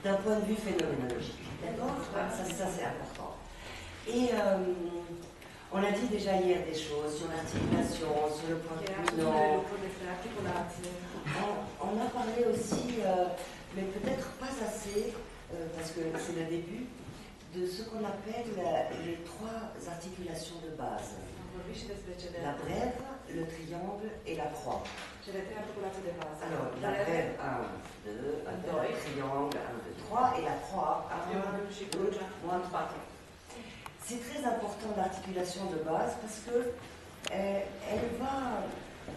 d'un point de vue phénoménologique. D'accord ? Ça c'est important. Et on a dit déjà hier des choses sur l'articulation, sur le point de vue. On a parlé aussi, mais peut-être pas assez, parce que c'est le début, de ce qu'on appelle les trois articulations de base. La brève, le triangle et la croix. Alors, la brève 1, 2, le triangle 1, 2, 3 et la croix 1, 2, moins 3. C'est très important l'articulation de base parce que elle va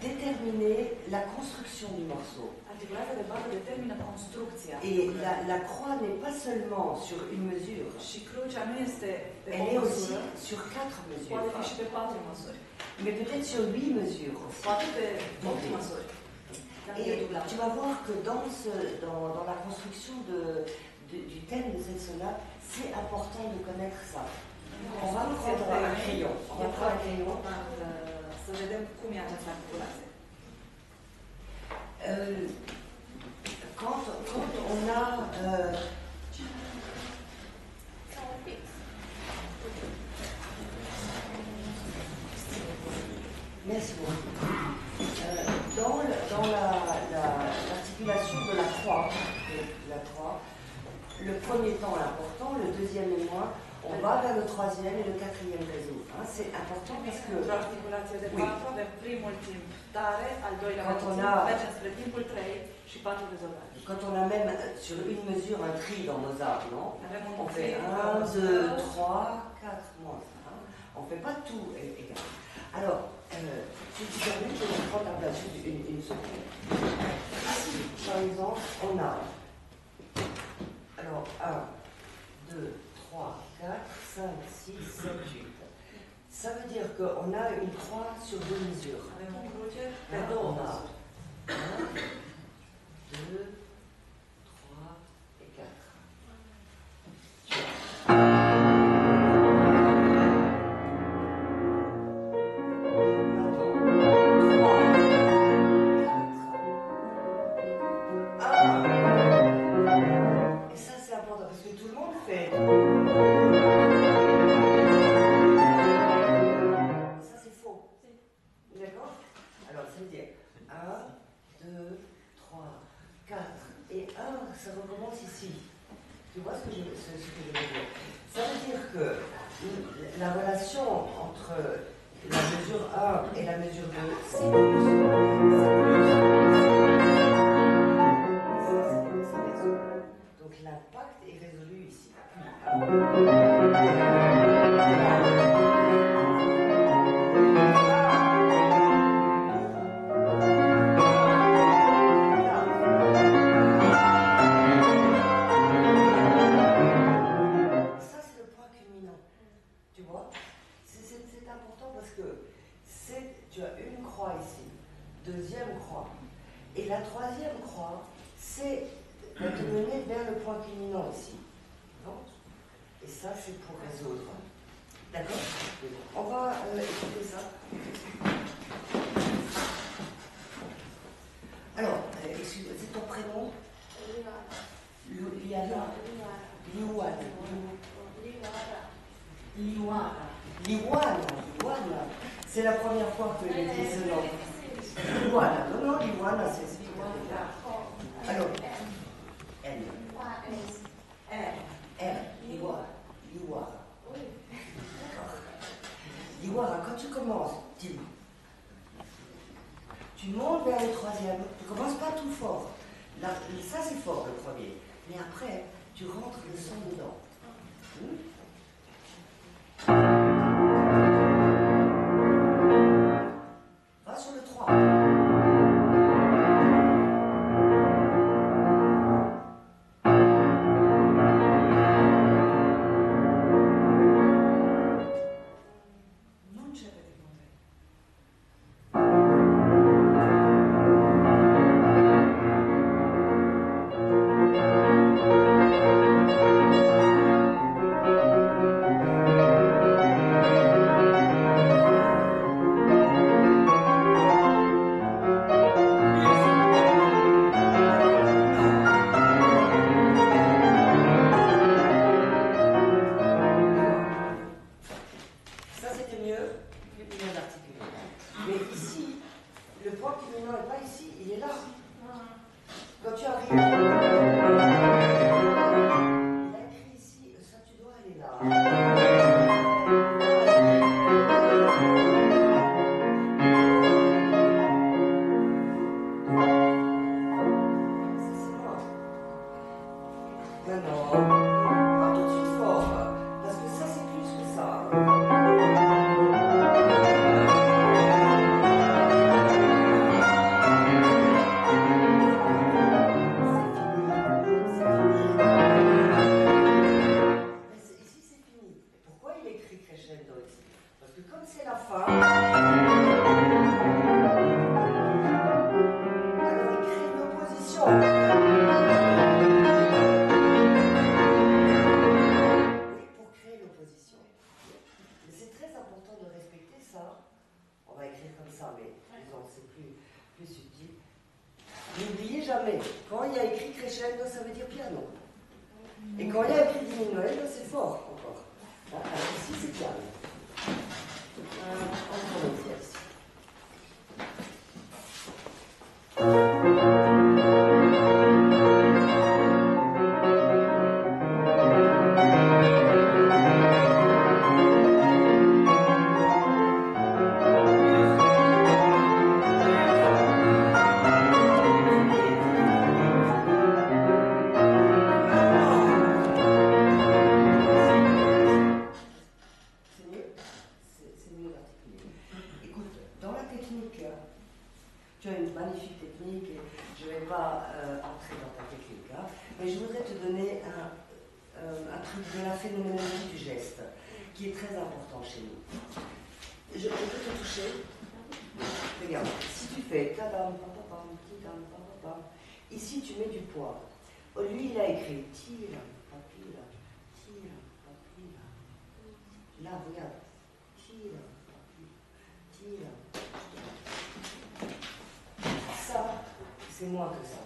déterminer la construction du morceau. Et la croix n'est pas seulement sur une mesure, elle est aussi sur 4 mesures, mais peut-être sur 8 mesures aussi. Et tu vas voir que dans la construction du thème de cette sonate, c'est important de connaître ça. On va prendre un crayon. Quand on a merci beaucoup. Dans l'articulation de la croix, le premier temps est important, le deuxième est moins. On va vers le troisième et le quatrième réseau. C'est important parce que oui. Quand on a même sur une mesure un tri dans nos arts, non ? On fait 1, 2, 3, 4, moins 1. On ne fait pas tout égal. Alors, si tu permets, je vais prendre la place une seconde. Ici, par exemple, on a alors 1, 2, 3, 4, 5, 6, 7, 8. Ça veut dire qu'on a une croix sur 2 mesures. On a 1, 2, 3 et 4. ce que je veux dire. Ça veut dire que la relation entre la mesure 1 et la mesure 2, c'est plus. Donc l'impact est résolu ici. Tu as une croix ici, deuxième croix. Et la troisième croix, va te mener vers le point culminant ici. Donc, et ça, c'est pour résoudre. D'accord? On va écouter ça. Alors, excuse-moi, c'est ton prénom? Liana. Liwana. C'est la première fois que je dis ce nom. Liwana. Non, Liwana, c'est ça. Alors, L. Liwara. D'accord. Liwara, quand tu commences, tu montes vers le troisième. Tu ne commences pas tout fort. Là, ça, c'est fort, le premier. Mais après, tu rentres le son dedans. Va sur le 3. Ici, tu mets du poids. Lui, il a écrit tira, papila, tira, papila. Là, regarde. Tira, papila, tira. Ça, c'est moins que ça.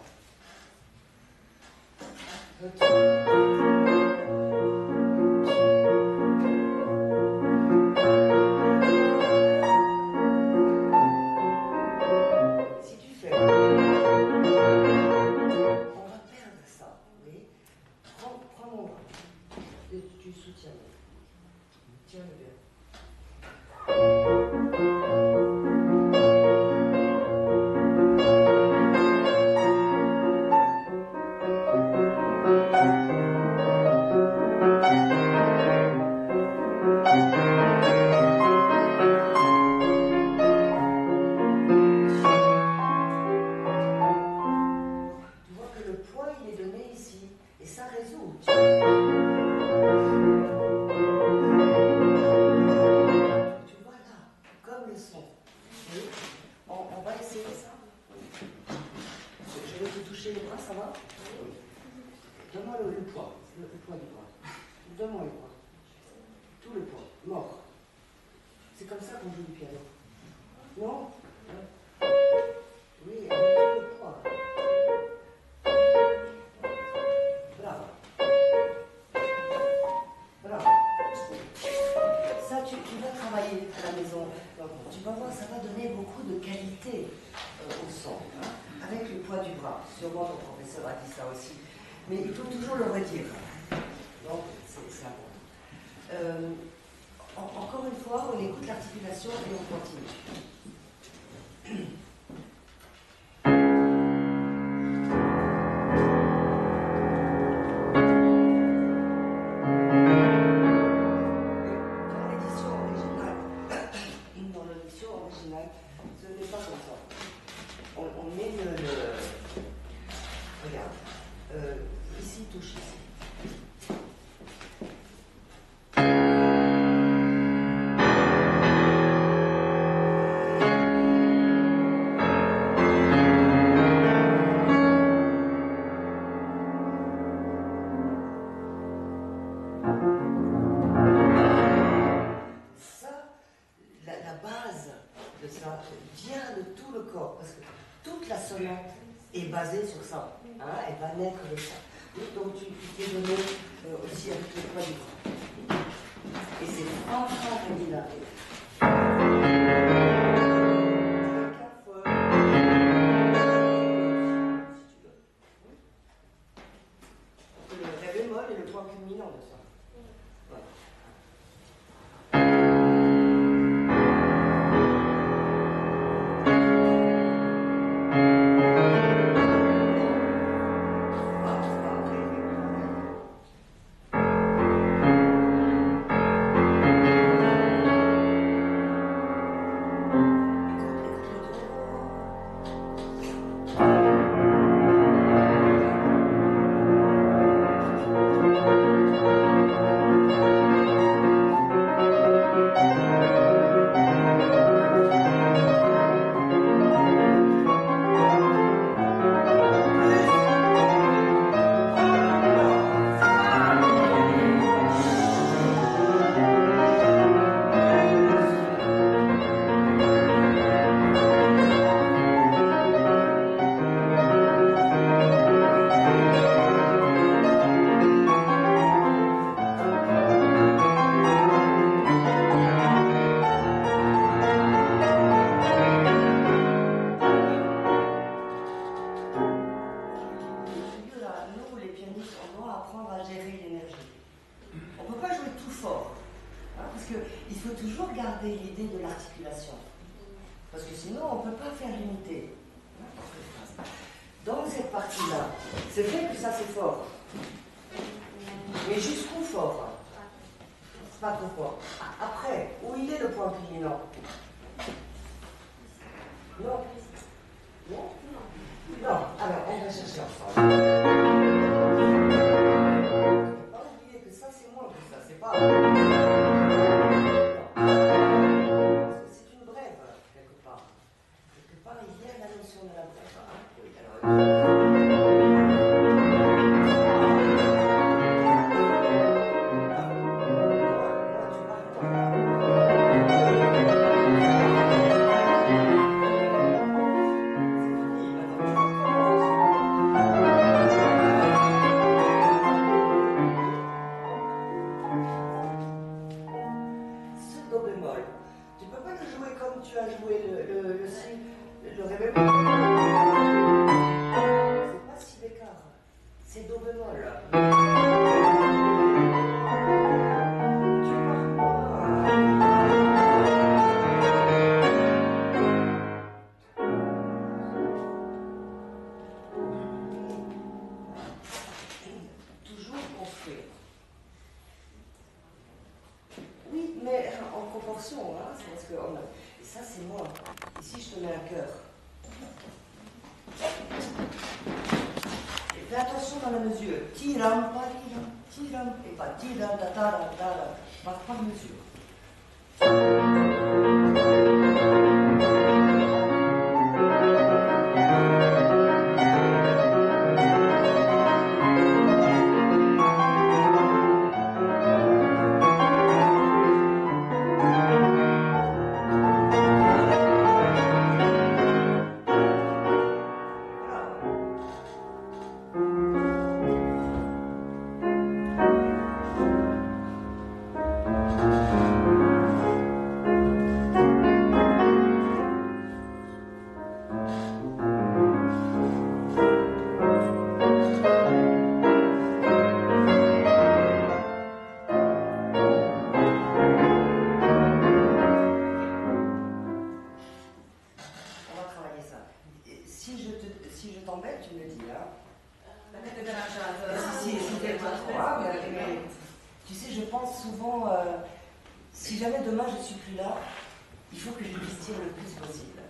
Prends mon bras. le son. Oui. On va essayer ça. Je vais te toucher les bras, ça va? Oui. Donne-moi le poids, le poids du bras. Donne-moi le poids. Tout le poids, mort. C'est comme ça qu'on joue du piano. Non? Oui, avec tout le poids. Bravo. Bravo. Ça, tu vas travailler à la maison. Tu vas voir, ça va donner beaucoup de qualité au son, hein, avec le poids du bras. Sûrement ton professeur a dit ça aussi. Mais il faut toujours le redire. Donc, c'est important. Encore une fois, on écoute l'articulation et on continue. Ce n'est pas comme ça. On met regarde. Ici, touche ici. La base de ça vient de tout le corps, parce que toute la sonate est basée sur ça, hein, elle va naître de ça. Donc tu t'es donné aussi avec le poids du bras. Et c'est enfin dynamique. Le ré bémol est le point culminant de ça. Voilà. Il faut toujours garder l'idée de l'articulation. Parce que sinon, on ne peut pas faire l'unité. Dans cette partie-là, c'est vrai que ça c'est fort. Mais jusqu'où fort? C'est pas trop fort. Après, où il est le point culminant? Non. Non? Non. Alors, on va chercher ensemble. Il ne faut pas oublier que ça c'est moins que ça. C'est pas... Il y a la notion de la brève. Oui, ce do bémol, tu ne peux pas le jouer comme tu as joué le si. Le ré bémol, c'est pas si d'écart, c'est do bémol. Tu toujours construire. Oui, mais en proportion, hein, c'est parce que et ça c'est moi. Ici je te mets un cœur. Et fais attention dans la mesure. Tiram, pas tiram, et pas tiram, par mesure. t'embête, tu me le dis, hein. Si c'était pas trop, mais tu sais, je pense souvent, si jamais demain je suis plus là, il faut que je puisse dire le plus possible.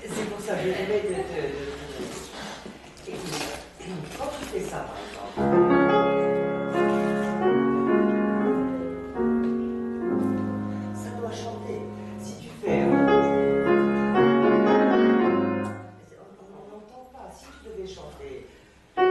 C'est pour ça que je voulais te... Écoute, quand tu fais ça, par exemple, ça doit chanter. Si tu fais... On n'entend pas. Si tu devais chanter... Il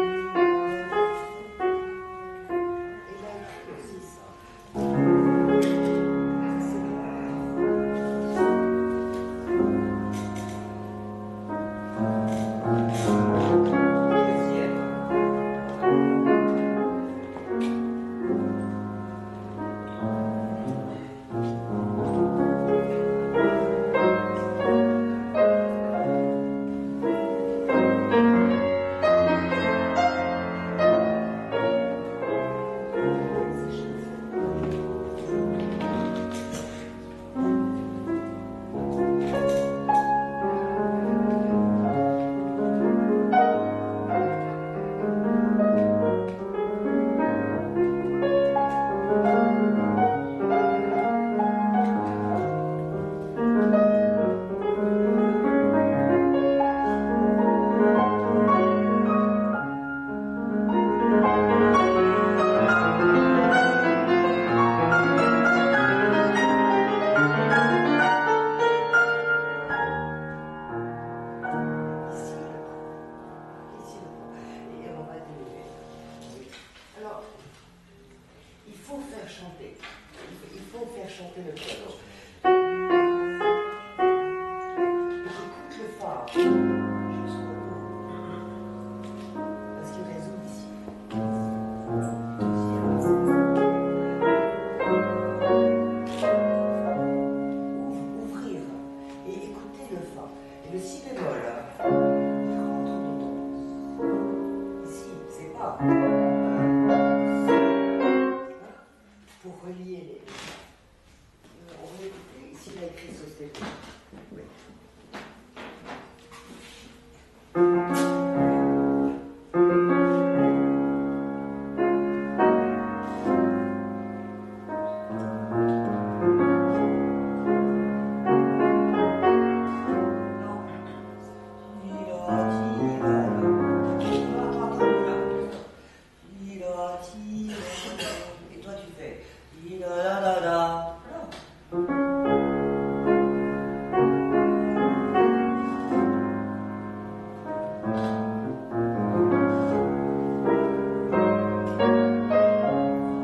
a écrit aussi ça.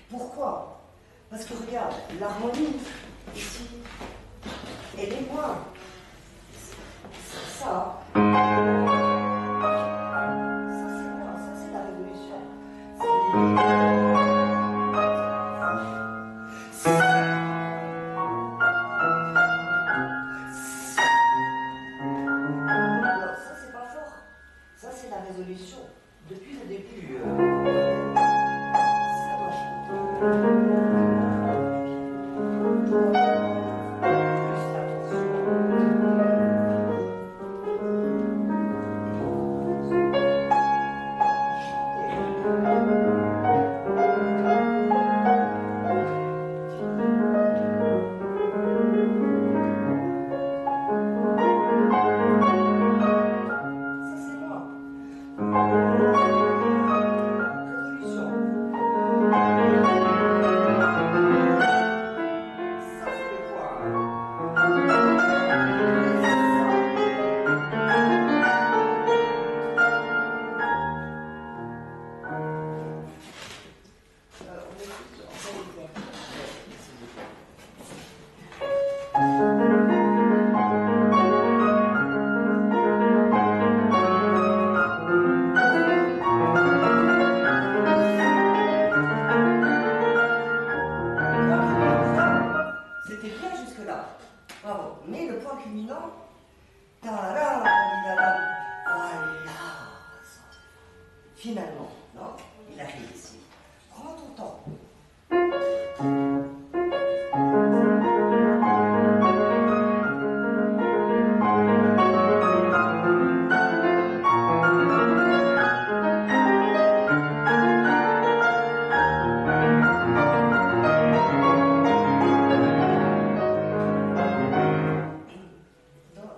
Pourquoi? Parce que regarde, l'harmonie, ici, elle est moins. Ça, c'est moi, ça c'est la révolution. finalement, non? Il arrive ici. Prends ton temps.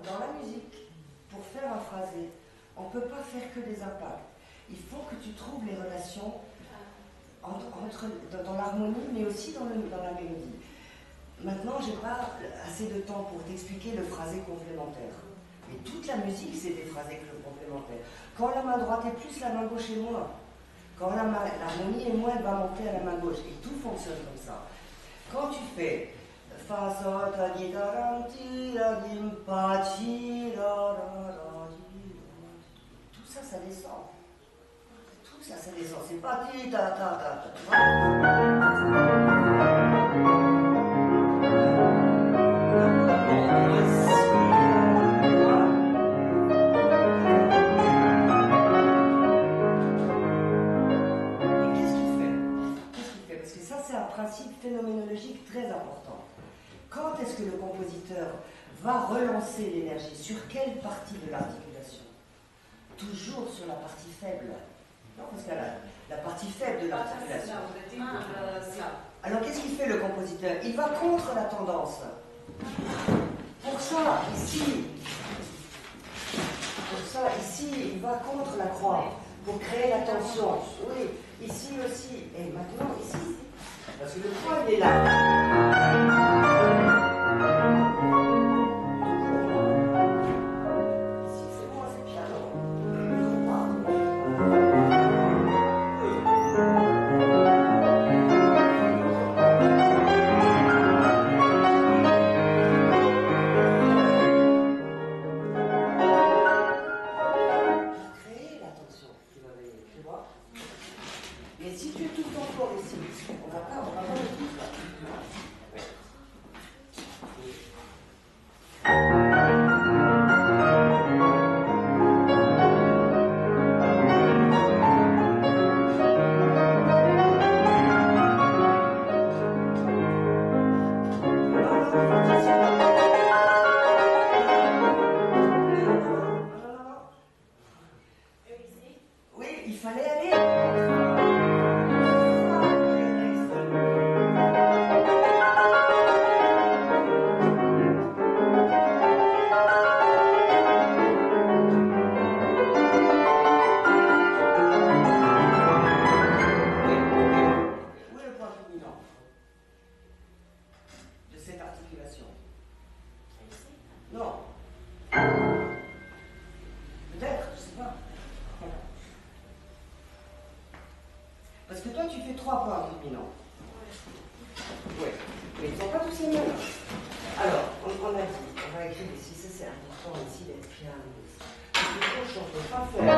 Dans la musique, pour faire un phrasé, on ne peut pas faire que des impacts. Il faut que tu trouves les relations dans l'harmonie, mais aussi dans la mélodie. Maintenant, je n'ai pas assez de temps pour t'expliquer le phrasé complémentaire. Mais toute la musique, c'est des phrasés complémentaires. Quand la main droite est plus, la main gauche est moins. Quand l'harmonie est moins, elle va monter à la main gauche. Et tout fonctionne comme ça. Quand tu fais fa, sol, ta, di, da, ram, ti, la, dim, pa, chi, la, ra, ra, di, ra, tout ça, ça descend. Tout ça, ça descend. C'est pas ti, ta, ta, ta, ta. Parce que ça, c'est un principe phénoménologique très important. Quand est-ce que le compositeur va relancer l'énergie? Sur quelle partie de l'articulation? Toujours sur la partie faible. Non, parce que la partie faible de l'articulation. Alors, qu'est-ce qu'il fait le compositeur? Il va contre la tendance. Pour ça, ici, il va contre la croix. Pour créer la tension. Oui, ici aussi. Et maintenant, ici. Parce que le point, il est là. Ici, c'est moi, c'est piano. Créer la tension qui va venir, tu vois. Mais si tu es tout le temps fort ici, on va pas le tout là. Oui, il fallait aller. Où est le point culminant de cette articulation? Non. Peut-être, je sais pas. Parce que toi, tu fais 3 points culminants. Oui. Mais ils ne sont pas tous les mêmes. Alors, on a dit, on va écrire ici, ça c'est important ici d'être pianiste. Parce que on ne peut pas faire.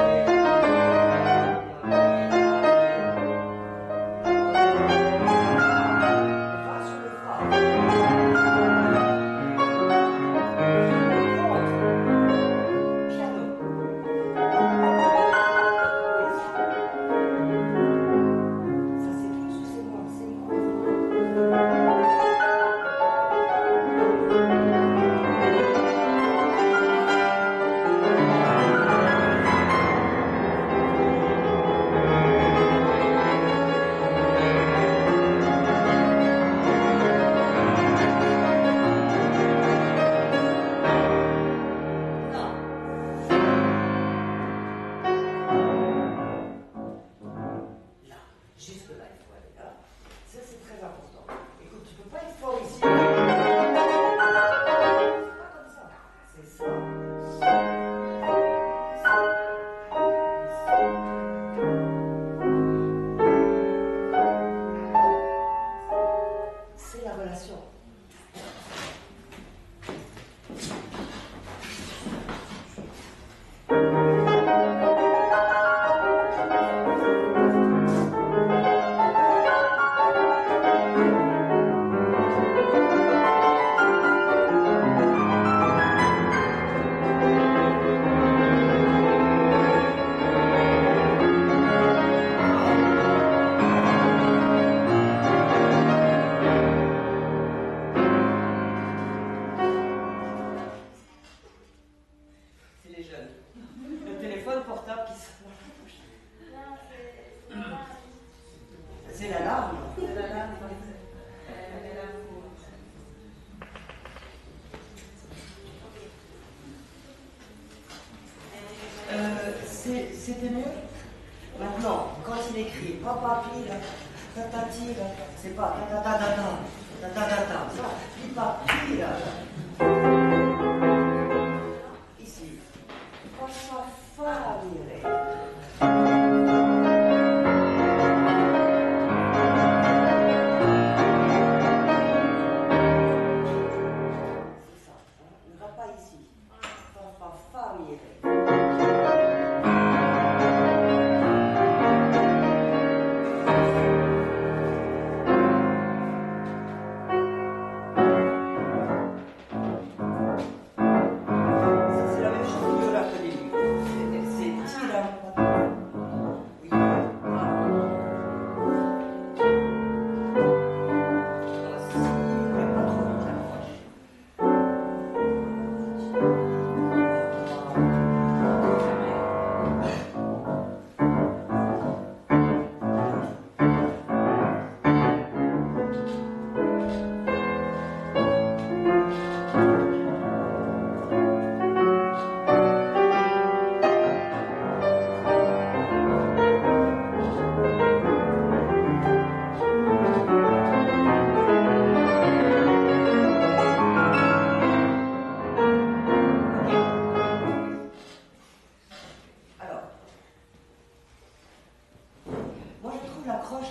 il écrit papa pile, tatati, c'est pas tatatata, tatatata, ça, pipa pile. Ici, fa fa fa mi re.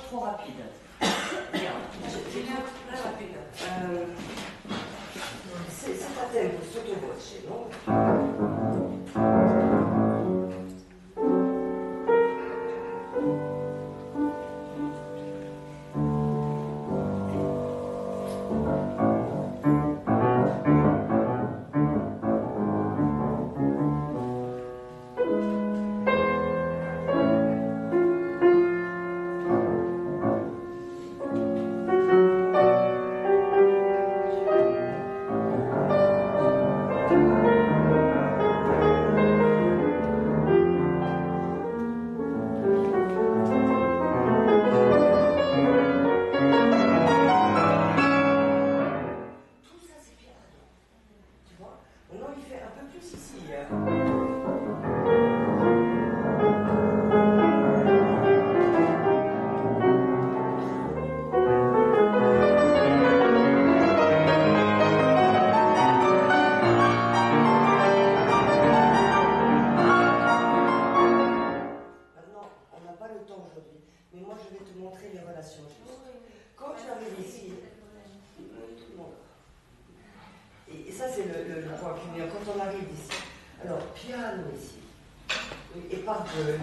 Trop rapide. Bien. Très rapide. C'est un tempo sottovoce, no? Mais moi, je vais te montrer les relations justes. Quand j'arrive ici, tout le monde. Et ça, c'est le point qui vient quand on arrive ici. Alors, piano ici. Et par deux.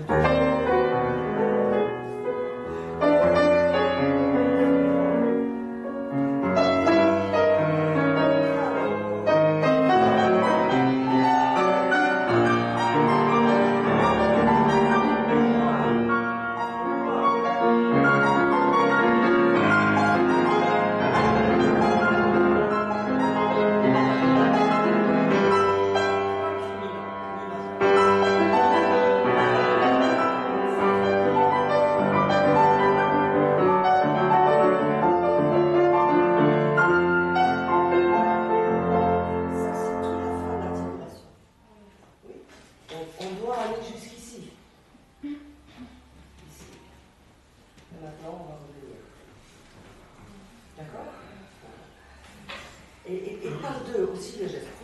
Et par deux aussi le geste.